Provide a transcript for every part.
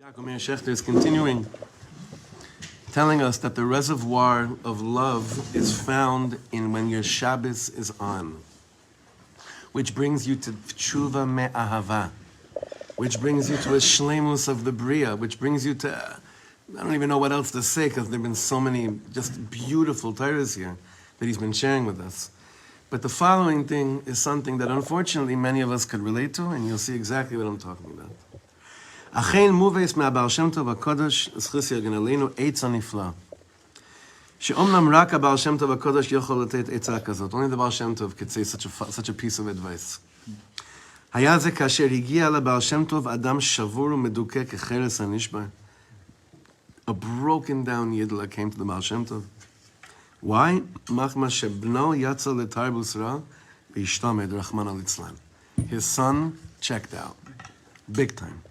Yaakov Meir Shechter is continuing, telling us that the reservoir of love is found in when your Shabbos is on, which brings you to tshuva me'ahava, which brings you to a shlemus of the bria, which brings you to, I don't even know what else to say because there have been so many just beautiful Torahs here that he's been sharing with us. But the following thing is something that unfortunately many of us could relate to, and you'll see exactly what I'm talking about. אכן מובס מהבעל שם טוב הקודש, זכוס יגן עלינו, עצה נפלא. שאומנם רק הבעל שם טוב הקודש יכול לתת עצה כזאת. Only the Ba'al Shem Tov could say such a piece of advice. היה זה כאשר הגיע לבעל שם טוב אדם שבור ומדוכא כחרס הנשבר. A broken down Yidla came to the Ba'al Shem Tov. Why? מחמה שבנו יצא לתרבוס רע והשתמד רחמנא ליצלן. His son checked out. Big time.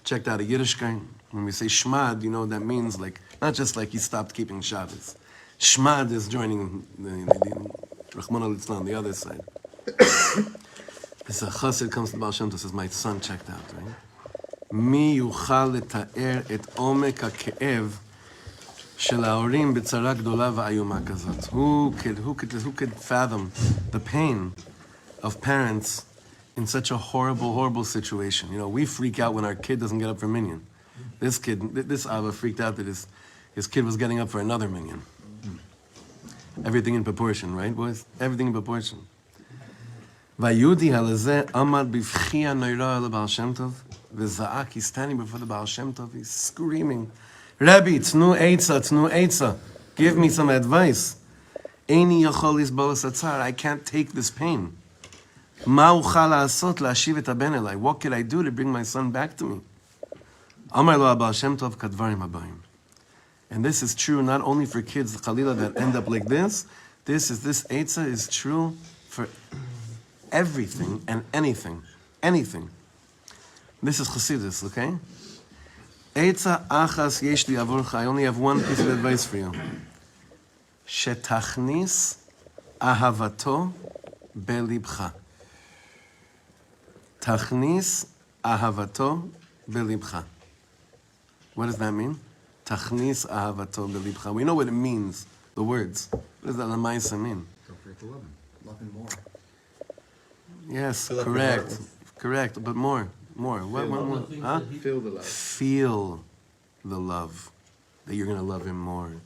Checked out a Yiddishkeit. When we say shmad, you know, that means like, not just like he stopped keeping Shabbos. Shmad is joining the Rachmana Litzlan, the other side. This a chassid comes to Ba'al Shem Tov, says, my son checked out, right? Mi yuchal leta'er et omek ha'ke'ev shel ha'orim b'tzara gdola v'ayuma kazat. Who could fathom the pain of parents in such a horrible, horrible situation? You know, we freak out when our kid doesn't get up for minyan. This Abba freaked out that his kid was getting up for another minyan. Everything in proportion, right, boys? Everything in proportion. Vayudi halazeh amad b'vchia noira el Ba'al Shem Tov. V'za'ak, he's standing before the Ba'al Shem Tov, he's screaming, Rabbi, tznu eitza, give me some advice. Eini yachol lisbol atzar, I can't take this pain. What could I do to bring my son back to me? And this is true not only for kids, Khalila, that end up like this. This Eitzah is true for everything and anything. Anything. This is Chassidus, okay? Eitzah achas yesh li avorcha. I only have one piece of advice for you. Techniis ahavato b'libcha. Techniis ahavatto b'libcha. What does that mean? Techniis ahavatto b'libcha. We know what it means, the words. What does that lamaisa mean? Don't forget to love him. Love him more. Yes, correct, but more. What more? Huh? Feel the love. Feel the love that you're going to love him more.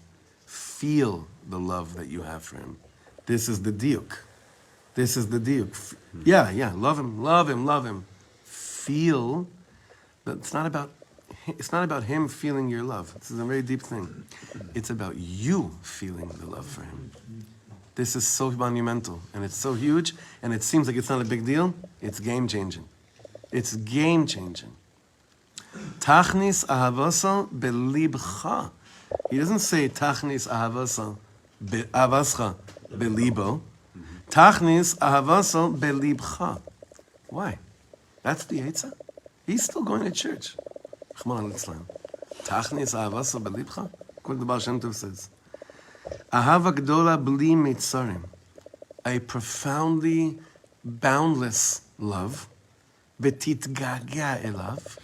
Feel the love that you have for him. This is the diuk. This is the diuk. Yeah, love him. Feel that it's not about him feeling your love. This is a very deep thing. It's about you feeling the love for him. This is so monumental, and it's so huge, and it seems like it's not a big deal. It's game-changing. It's game-changing. Tachnis ahavasa belibcha. He doesn't say tachnis ahavasa avascha belibo. Tachnis ahavasa belibcha. Why? That's the Eitzah. He's still going to church. Chman al-Islam. Tachnis ahavasa belibcha. What the Ba'al Shem Tov says. Ahava gdola bli mitzarim. A profoundly boundless love. Betitgaga elav.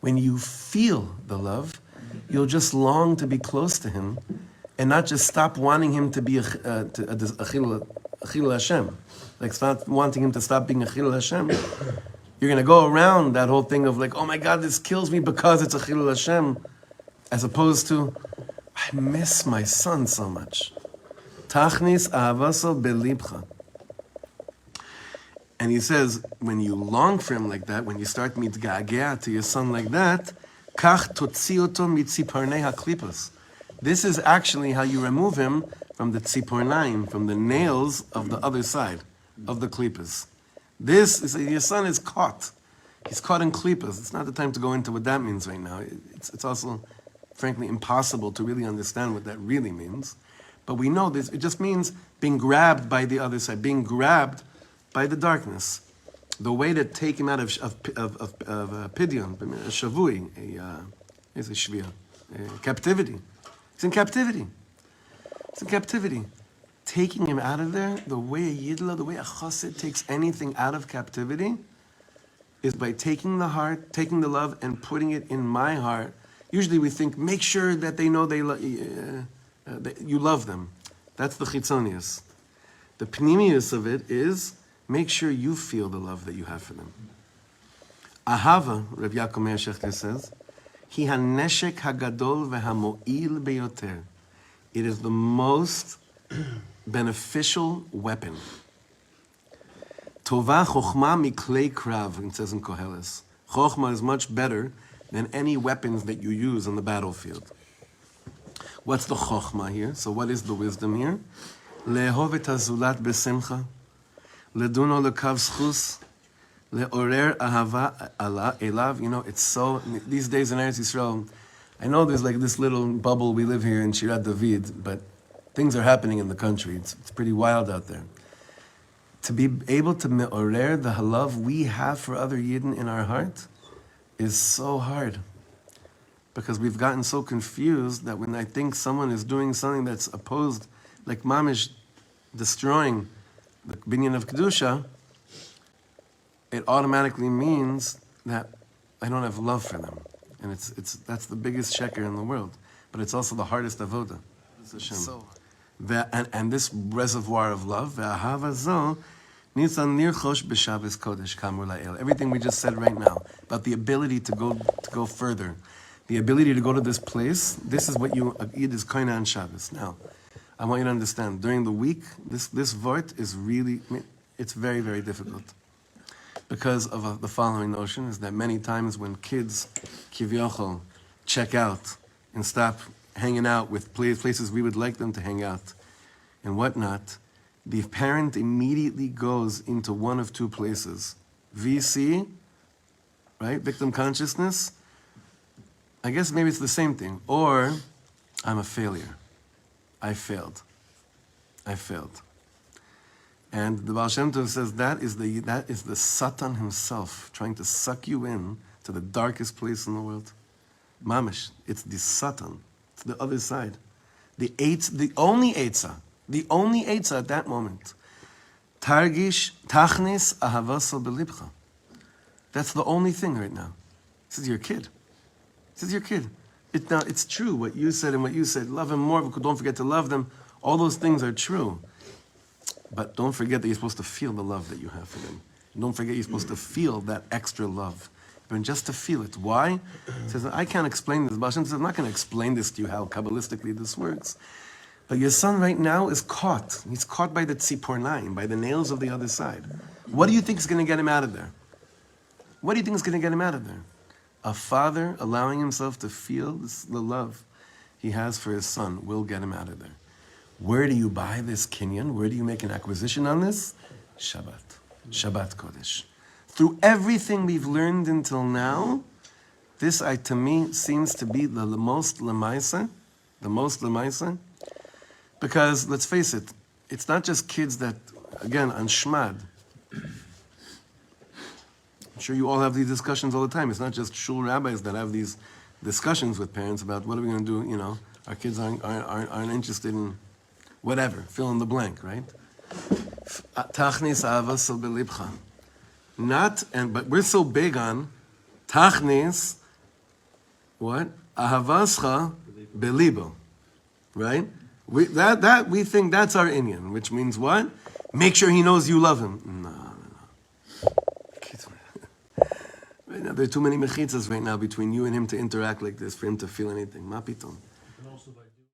When you feel the love, you'll just long to be close to him, and not just stop wanting him to be achil Hashem, like stop wanting him to stop being achil Hashem. You're gonna go around that whole thing of like, oh my God, this kills me because it's achil Hashem, as opposed to, I miss my son so much. Tachnis ahavaso belibcha. And he says, when you long for him like that, when you start mitgagea to your son like that, kach totzioto mitziparnei haklipas. This is actually how you remove him from the tzipornaim, from the nails of the other side of the klipas. This is, your son is caught. He's caught in klipas. It's not the time to go into what that means right now. It's also, frankly, impossible to really understand what that really means. But we know this. It just means being grabbed by the other side, being grabbed by the darkness. The way to take him out of pidyon, a shavui, captivity. He's in captivity. Taking him out of there, the way a yidla, the way a chassid takes anything out of captivity, is by taking the love and putting it in my heart. Usually we think, make sure that they know that you love them. That's the chitzonius. The pnimius of it is, make sure you feel the love that you have for them. Ahava, Rav Yaakov Meir Shechter says, Hi haneshek hagadol vehamo'il beyoter. It is the most beneficial weapon. Tova chokhma miklei krav, it says in Koheles. Chokhma is much better than any weapons that you use on the battlefield. What's the chokhma here? So what is the wisdom here? Le'ehov et hazulat besimcha, leduno lekav schus, le'orer ahava elav. You know, it's so, these days in Eretz Yisrael, I know there's like this little bubble we live here in Shirat David, but things are happening in the country. It's pretty wild out there. To be able to me'orer the love we have for other Yidden in our heart is so hard. Because we've gotten so confused that when I think someone is doing something that's opposed, like mamish destroying the binyan of Kedusha, it automatically means that I don't have love for them. And that's the biggest sheker in the world. But it's also the hardest avoda. So and this reservoir of love, everything we just said right now, about the ability to go further, the ability to go to this place, this is what you eat is kaina on Shabbos. Now, I want you to understand, during the week, this vort is really, it's very, very difficult. Because of the following notion, is that many times when kids, kivyochel, check out and stop hanging out with places we would like them to hang out and whatnot, the parent immediately goes into one of two places. VC, right? Victim consciousness. I guess maybe it's the same thing. Or, I'm a failure. I failed. And the Ba'al Shem Tov says that is the Satan himself trying to suck you in to the darkest place in the world. Mamish, it's the Satan. It's the other side. The only Eitzah at that moment. Targish, Tachnis, Ahavasol Belibcha. That's the only thing right now. This is your kid. It's true what you said and what you said. Love him more, but don't forget to love them. All those things are true. But don't forget that you're supposed to feel the love that you have for them. And don't forget you're supposed to feel that extra love. But just to feel it. Why? He says, I can't explain this. Ba'al Shem says, I'm not going to explain this to you, how Kabbalistically this works. But your son right now is caught. He's caught by the tzipornaim, by the nails of the other side. What do you think is going to get him out of there? A father allowing himself to feel the love he has for his son will get him out of there. Where do you buy this kinyan? Where do you make an acquisition on this? Shabbat Kodesh. Through everything we've learned until now, this to me seems to be the most lemaisa, because let's face it, it's not just kids that, again, on Shmad. I'm sure you all have these discussions all the time. It's not just shul rabbis that have these discussions with parents about what are we going to do. You know, our kids aren't interested in whatever, fill in the blank, right? Tachnis ahavasol belibcha. But we're so big on tachnis, what? Ahavascha belibo, right? We think that's our inyan, which means what? Make sure he knows you love him. No. Right now, there are too many mechitzas right now between you and him to interact like this, for him to feel anything. Ma pitom.